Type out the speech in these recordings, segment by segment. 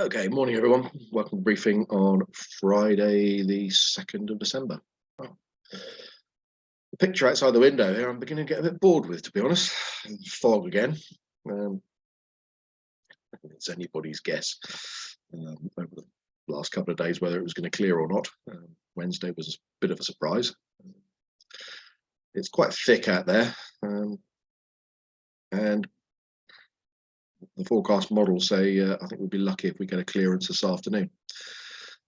Okay, morning everyone. Welcome to briefing on Friday, the 2nd of December. Well, the picture outside the window here, I'm beginning to get a bit bored with, to be honest. Fog again. It's anybody's guess over the last couple of days whether it was going to clear or not. Wednesday was a bit of a surprise. It's quite thick out there, and the forecast models say I think we'll be lucky if we get a clearance this afternoon.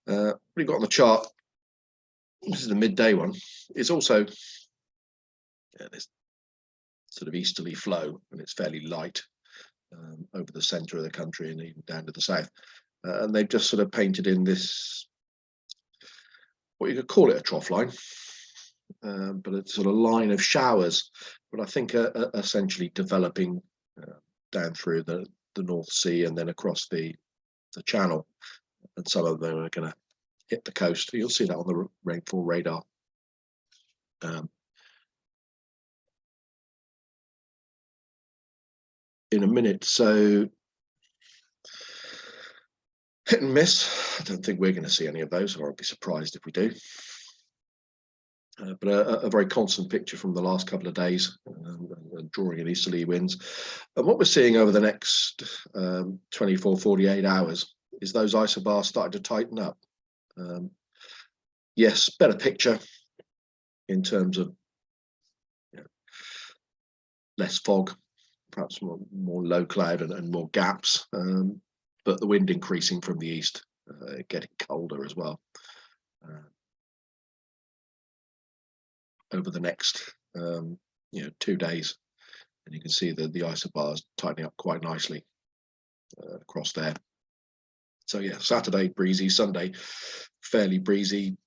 What we've got on the chart, this is the midday one. It's also this sort of easterly flow, and it's fairly light over the centre of the country and even down to the south. And they've just sort of painted in this, what you could call it a trough line, but it's sort of line of showers, but I think are essentially developing down through the North Sea and then across the Channel, and some of them are going to hit the coast. You'll see that on the rainfall radar. In a minute. So hit and miss. I don't think we're going to see any of those, or I'd be surprised if we do. But a very constant picture from the last couple of days, drawing in easterly winds. And what we're seeing over the next 24, 48 hours is those isobars starting to tighten up. Yes, better picture in terms of less fog, perhaps more low cloud and more gaps, but the wind increasing from the east, getting colder as well. Over the next 2 days, and you can see the isobars tightening up quite nicely across there. So yeah, Saturday breezy, Sunday fairly breezy.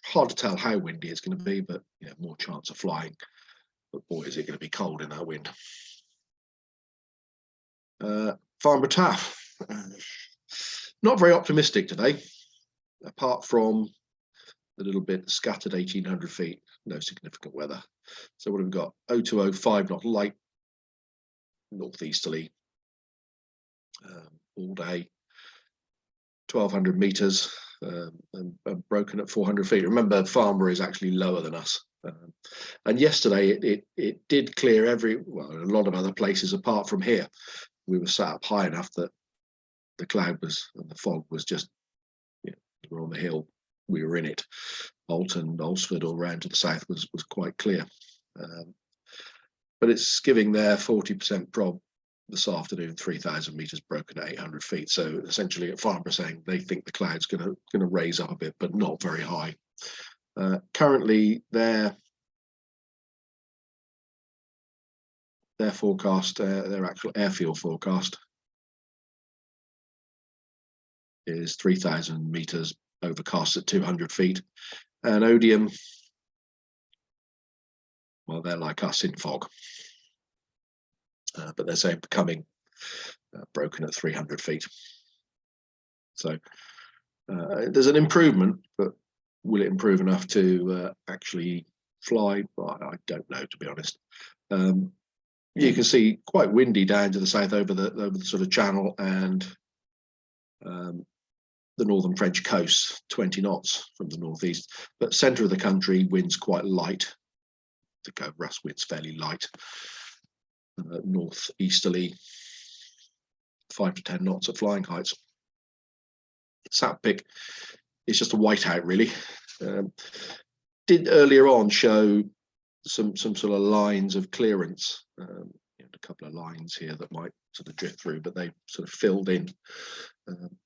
Hard to tell how windy it's going to be, but more chance of flying. But boy, is it going to be cold in that wind. Farnborough Taff, not very optimistic today, apart from a little bit scattered 1800 feet, no significant weather. So what have we got? 0205 knot light, northeasterly all day, 1200 meters, and broken at 400 feet. Remember, Farnborough is actually lower than us. And yesterday it did clear a lot of other places apart from here. We were sat up high enough that the cloud was, and the fog was just, we're on the hill, we were in it. Bolton, Alresford, all round to the south was quite clear. But it's giving their 40% prob this afternoon, 3,000 meters broken at 800 feet. So essentially at Farnborough saying they think the cloud's going to raise up a bit, but not very high. Currently their forecast, their actual airfield forecast is 3,000 meters overcast at 200 feet. And Odium, well, they're like us in fog. But they're saying becoming broken at 300 feet. So there's an improvement, but will it improve enough to actually fly? Well, I don't know, to be honest. You can see quite windy down to the south over the sort of Channel and the northern French coast, 20 knots from the northeast. But centre of the country, winds quite light. The go-rust wind's fairly light. Northeasterly, 5 to 10 knots at flying heights. Satpic is just a whiteout, really. Did earlier on show some sort of lines of clearance, a couple of lines here that might sort of drift through, but they sort of filled in.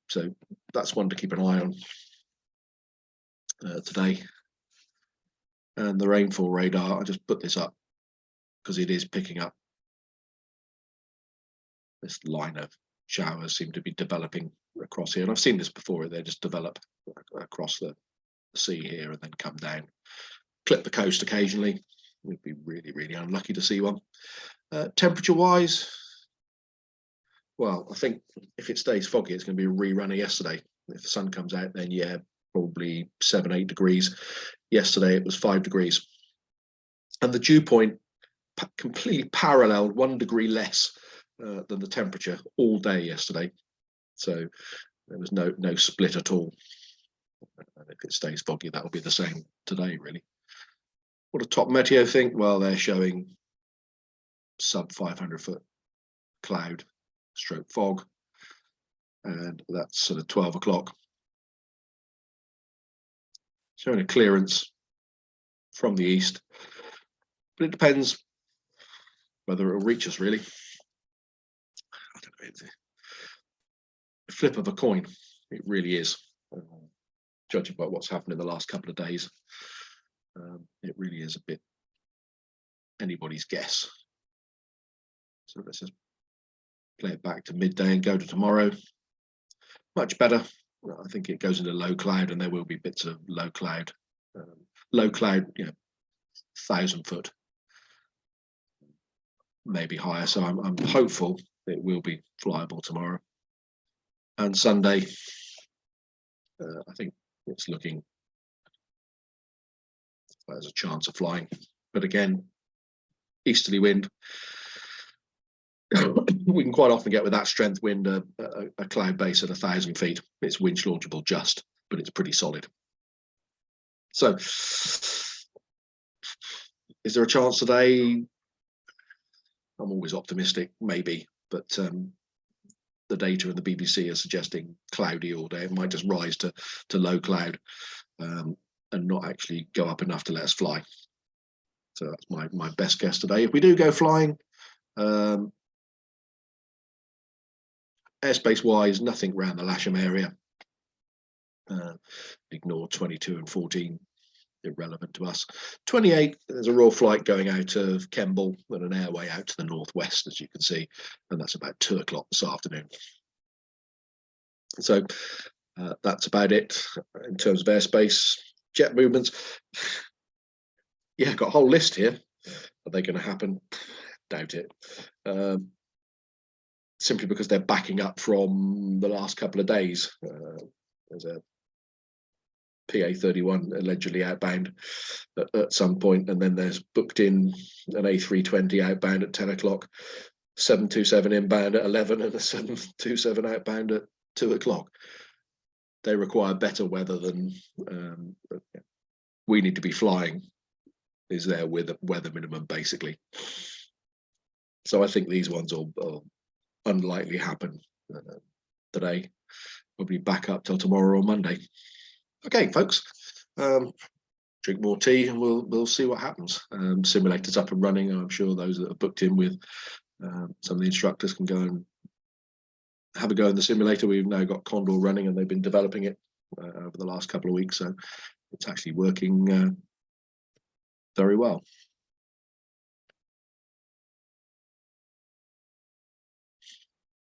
So that's one to keep an eye on today. And the rainfall radar, I just put this up because it is picking up. This line of showers seem to be developing across here, and I've seen this before. They just develop across the sea here and then come down, clip the coast occasionally. We'd be really, really unlucky to see one. Temperature wise, well, I think if it stays foggy, it's going to be a rerun of yesterday. If the sun comes out, then yeah, probably 7-8 degrees. Yesterday it was 5 degrees, and the dew point completely paralleled 1 degree less than the temperature all day yesterday. So there was no split at all. And if it stays foggy, that will be the same today, really. What do Top Meteo think? Well, they're showing sub 500-foot cloud stroke fog, and that's sort of 12 o'clock. Showing a clearance from the east, but it depends whether it will reach us, really. I don't know, it's a flip of a coin. It really is, judging by what's happened in the last couple of days. It really is a bit anybody's guess. So let's just play it back to midday and go to tomorrow. Much better. I think it goes into low cloud, and there will be bits of low cloud. Low cloud, 1,000-foot, maybe higher. So I'm hopeful it will be flyable tomorrow. And Sunday, I think it's looking there's a chance of flying, but again, easterly wind. We can quite often get with that strength wind a cloud base at 1,000 feet. It's winch launchable just, but it's pretty solid. So is there a chance today? I'm always optimistic, maybe, but the data and the BBC are suggesting cloudy all day. It might just rise to low cloud and not actually go up enough to let us fly. So that's my best guess today. If we do go flying, airspace wise, nothing around the Lasham area. Ignore 22 and 14, irrelevant to us. 28, there's a raw flight going out of Kemble and an airway out to the northwest, as you can see, and that's about 2 o'clock this afternoon. So that's about it in terms of airspace. Jet movements, yeah, got a whole list here. Are they going to happen? Doubt it. Simply because they're backing up from the last couple of days. There's a PA31 allegedly outbound at some point, and then there's booked in an A320 outbound at 10 o'clock, 727 inbound at 11, and a 727 outbound at 2 o'clock. They require better weather than we need to be flying, is their weather minimum, basically. So I think these ones will unlikely happen today. Probably back up till tomorrow or Monday. Okay, folks, drink more tea and we'll see what happens. Simulator's up and running. I'm sure those that are booked in with some of the instructors can go and have a go in the simulator. We've now got Condor running, and they've been developing it over the last couple of weeks, so it's actually working very well.